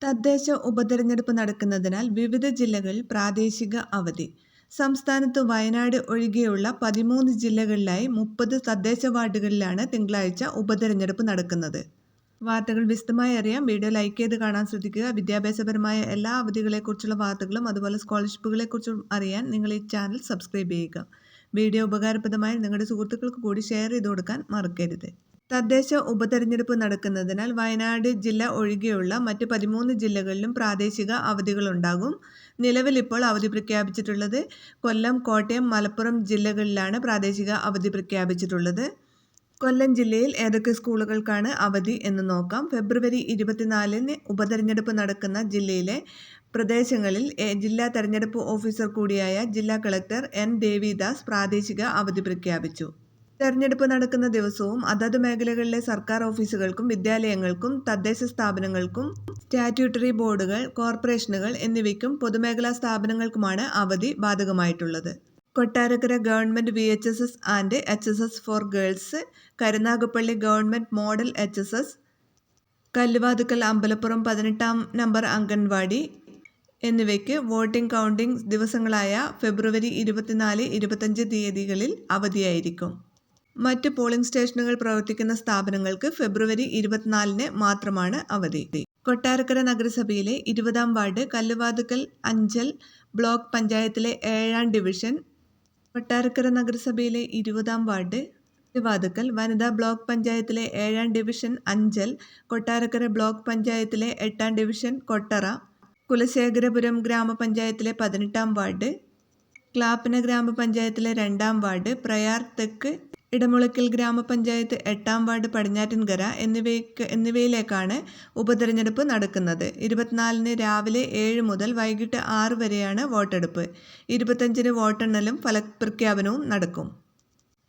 തദ്ദേശ ഉപതെരഞ്ഞെടുപ്പ് നടക്കുന്നതിനാൽ വിവിധ ജില്ലകളിൽ പ്രാദേശിക അവധി. സംസ്ഥാനത്ത് വയനാട് ഒഴികെയുള്ള 13 ജില്ലകളിലായി 30 തദ്ദേശ വാർഡുകളിലാണ് തിങ്കളാഴ്ച ഉപതെരഞ്ഞെടുപ്പ് നടക്കുന്നത്. വാർത്തകൾ വിശദമായി അറിയാൻ വീഡിയോ ലൈക്ക് ചെയ്ത് കാണാൻ ശ്രദ്ധിക്കുക. വിദ്യാഭ്യാസപരമായ എല്ലാ അവധികളെക്കുറിച്ചുള്ള വാർത്തകളും അതുപോലെ സ്കോളർഷിപ്പുകളെക്കുറിച്ചും അറിയാൻ നിങ്ങൾ ഈ ചാനൽ സബ്സ്ക്രൈബ് ചെയ്യുക. വീഡിയോ ഉപകാരപ്രദമായി നിങ്ങളുടെ സുഹൃത്തുക്കൾക്ക് കൂടി ഷെയർ ചെയ്ത് കൊടുക്കാൻ മറക്കരുത്. തദ്ദേശ ഉപതെരഞ്ഞെടുപ്പ് നടക്കുന്നതിനാൽ വയനാട് ജില്ല ഒഴികെയുള്ള മറ്റ് 13 ജില്ലകളിലും പ്രാദേശിക അവധികളുണ്ടാകും. നിലവിൽ ഇപ്പോൾ അവധി പ്രഖ്യാപിച്ചിട്ടുള്ളത് കൊല്ലം, കോട്ടയം, മലപ്പുറം ജില്ലകളിലാണ് പ്രാദേശിക അവധി പ്രഖ്യാപിച്ചിട്ടുള്ളത്. കൊല്ലം ജില്ലയിൽ ഏതൊക്കെ സ്കൂളുകൾക്കാണ് അവധി എന്ന് നോക്കാം. ഫെബ്രുവരി 24-ന് ഉപതെരഞ്ഞെടുപ്പ് നടക്കുന്ന ജില്ലയിലെ പ്രദേശങ്ങളിൽ ജില്ലാ തെരഞ്ഞെടുപ്പ് ഓഫീസർ കൂടിയായ ജില്ലാ കളക്ടർ എൻ ദേവിദാസ് പ്രാദേശിക അവധി പ്രഖ്യാപിച്ചു. തെരഞ്ഞെടുപ്പ് നടക്കുന്ന ദിവസവും അതത് മേഖലകളിലെ സർക്കാർ ഓഫീസുകൾക്കും വിദ്യാലയങ്ങൾക്കും തദ്ദേശ സ്ഥാപനങ്ങൾക്കും സ്റ്റാറ്റ്യൂട്ടറി ബോർഡുകൾ, കോർപ്പറേഷനുകൾ എന്നിവയ്ക്കും പൊതുമേഖലാ സ്ഥാപനങ്ങൾക്കുമാണ് അവധി ബാധകമായിട്ടുള്ളത്. Kottarakkara government VHSS and HSS for girls, Karunagappally government model HSS, Kalluvathukkal Ambalappuram 18-ാം നമ്പർ അംഗൻവാടി എന്നിവയ്ക്ക് വോട്ടിംഗ് കൗണ്ടിംഗ് ദിവസങ്ങളായ ഫെബ്രുവരി 24, 25 തീയതികളിൽ അവധിയായിരിക്കും. മറ്റ് പോളിംഗ് സ്റ്റേഷനുകൾ പ്രവർത്തിക്കുന്ന സ്ഥാപനങ്ങൾക്ക് ഫെബ്രുവരി 24-ന് മാത്രമാണ് അവധി. കൊട്ടാരക്കര നഗരസഭയിലെ 20-ാം വാർഡ് കല്ലുവാതുക്കൽ അഞ്ചൽ ബ്ലോക്ക് പഞ്ചായത്തിലെ 7-ാം ഡിവിഷൻ, കൊട്ടാരക്കര നഗരസഭയിലെ 20-ാം വാർഡ് കല്ലുവാതുക്കൽ വനിതാ ബ്ലോക്ക് പഞ്ചായത്തിലെ 7-ാം ഡിവിഷൻ അഞ്ചൽ, കൊട്ടാരക്കര ബ്ലോക്ക് പഞ്ചായത്തിലെ 8-ാം ഡിവിഷൻ കൊട്ടറ, കുലശേഖരപുരം ഗ്രാമപഞ്ചായത്തിലെ 18-ാം വാർഡ്, ക്ലാപ്പന ഗ്രാമപഞ്ചായത്തിലെ 2-ാം വാർഡ്, പ്രയാർ തെക്ക് ഇടമുളയ്ക്കൽ ഗ്രാമപഞ്ചായത്ത് 8-ാം വാർഡ് പടിഞ്ഞാറ്റിൻകര എന്നിവയിലേക്കാണ് ഉപതെരഞ്ഞെടുപ്പ് നടക്കുന്നത്. 24-ന് രാവിലെ 7 മുതൽ വൈകിട്ട് 6 വരെയാണ് വോട്ടെടുപ്പ്. 25-ന് വോട്ടെണ്ണലും ഫലപ്രഖ്യാപനവും നടക്കും.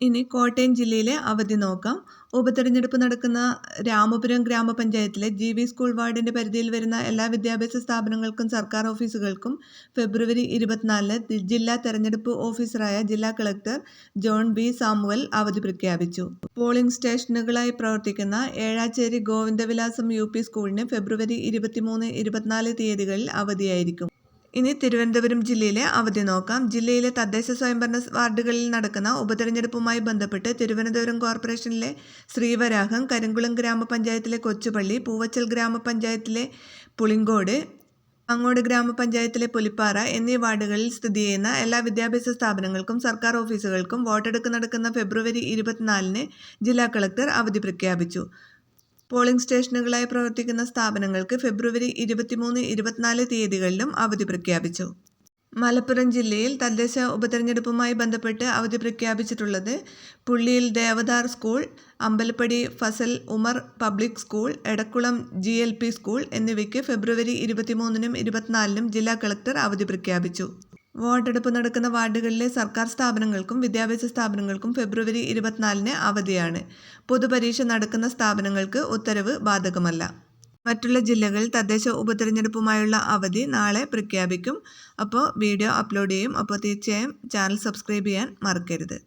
ഇനി കോട്ടയം ജില്ലയിലെ അവധി നോക്കാം. ഉപതെരഞ്ഞെടുപ്പ് നടക്കുന്ന രാമപുരം ഗ്രാമപഞ്ചായത്തിലെ GB സ്കൂൾ വാർഡിന്റെ പരിധിയിൽ വരുന്ന എല്ലാ വിദ്യാഭ്യാസ സ്ഥാപനങ്ങൾക്കും സർക്കാർ ഓഫീസുകൾക്കും ഫെബ്രുവരി 24-ന് ജില്ലാ തെരഞ്ഞെടുപ്പ് ഓഫീസറായ ജില്ലാ കളക്ടർ ജോൺ B. സാമുവൽ അവധി പ്രഖ്യാപിച്ചു. പോളിംഗ് സ്റ്റേഷനുകളായി പ്രവർത്തിക്കുന്ന ഏഴാച്ചേരി ഗോവിന്ദവിലാസം UP സ്കൂളിന് ഫെബ്രുവരി 23, 24 തീയതികളിൽ അവധിയായിരിക്കും. ഇനി തിരുവനന്തപുരം ജില്ലയിലെ അവധി നോക്കാം. ജില്ലയിലെ തദ്ദേശ സ്വയംഭരണ വാർഡുകളിൽ നടക്കുന്ന ഉപതെരഞ്ഞെടുപ്പുമായി ബന്ധപ്പെട്ട് തിരുവനന്തപുരം കോർപ്പറേഷനിലെ ശ്രീവരാഹം, കരിങ്കുളം ഗ്രാമപഞ്ചായത്തിലെ കൊച്ചുപള്ളി, പൂവച്ചൽ ഗ്രാമപഞ്ചായത്തിലെ പുളിങ്കോട്, അങ്ങോട് ഗ്രാമപഞ്ചായത്തിലെ പുലിപ്പാറ എന്നീ വാർഡുകളിൽ സ്ഥിതി ചെയ്യുന്ന എല്ലാ വിദ്യാഭ്യാസ സ്ഥാപനങ്ങൾക്കും സർക്കാർ ഓഫീസുകൾക്കും വോട്ടെടുപ്പ് നടക്കുന്ന ഫെബ്രുവരി 24-ന് ജില്ലാ കളക്ടർ അവധി പ്രഖ്യാപിച്ചു. പോളിംഗ് സ്റ്റേഷനുകളായി പ്രവർത്തിക്കുന്ന സ്ഥാപനങ്ങൾക്ക് ഫെബ്രുവരി 23, 24 തീയതികളിലും അവധി പ്രഖ്യാപിച്ചു. മലപ്പുറം ജില്ലയിൽ തദ്ദേശ ഉപതെരഞ്ഞെടുപ്പുമായി ബന്ധപ്പെട്ട് അവധി പ്രഖ്യാപിച്ചിട്ടുള്ളത് പുള്ളിയിൽ Devadar school, Ambalappadi Fazal Umar public school, Edakkulam GLP school എന്നിവയ്ക്ക് ഫെബ്രുവരി 23-നും 24-നും ജില്ലാ കളക്ടർ അവധി പ്രഖ്യാപിച്ചു. വോട്ടെടുപ്പ് നടക്കുന്ന വാർഡുകളിലെ സർക്കാർ സ്ഥാപനങ്ങൾക്കും വിദ്യാഭ്യാസ സ്ഥാപനങ്ങൾക്കും ഫെബ്രുവരി 24-ന് അവധിയാണ്. പൊതുപരീക്ഷ നടക്കുന്ന സ്ഥാപനങ്ങൾക്ക് ഉത്തരവ് ബാധകമല്ല. മറ്റുള്ള ജില്ലകളിൽ തദ്ദേശ ഉപതെരഞ്ഞെടുപ്പുമായുള്ള അവധി നാളെ പ്രഖ്യാപിക്കും. അപ്പോൾ വീഡിയോ അപ്ലോഡ് ചെയ്യും. അപ്പോൾ തീർച്ചയായും ചാനൽ സബ്സ്ക്രൈബ് ചെയ്യാൻ മറക്കരുത്.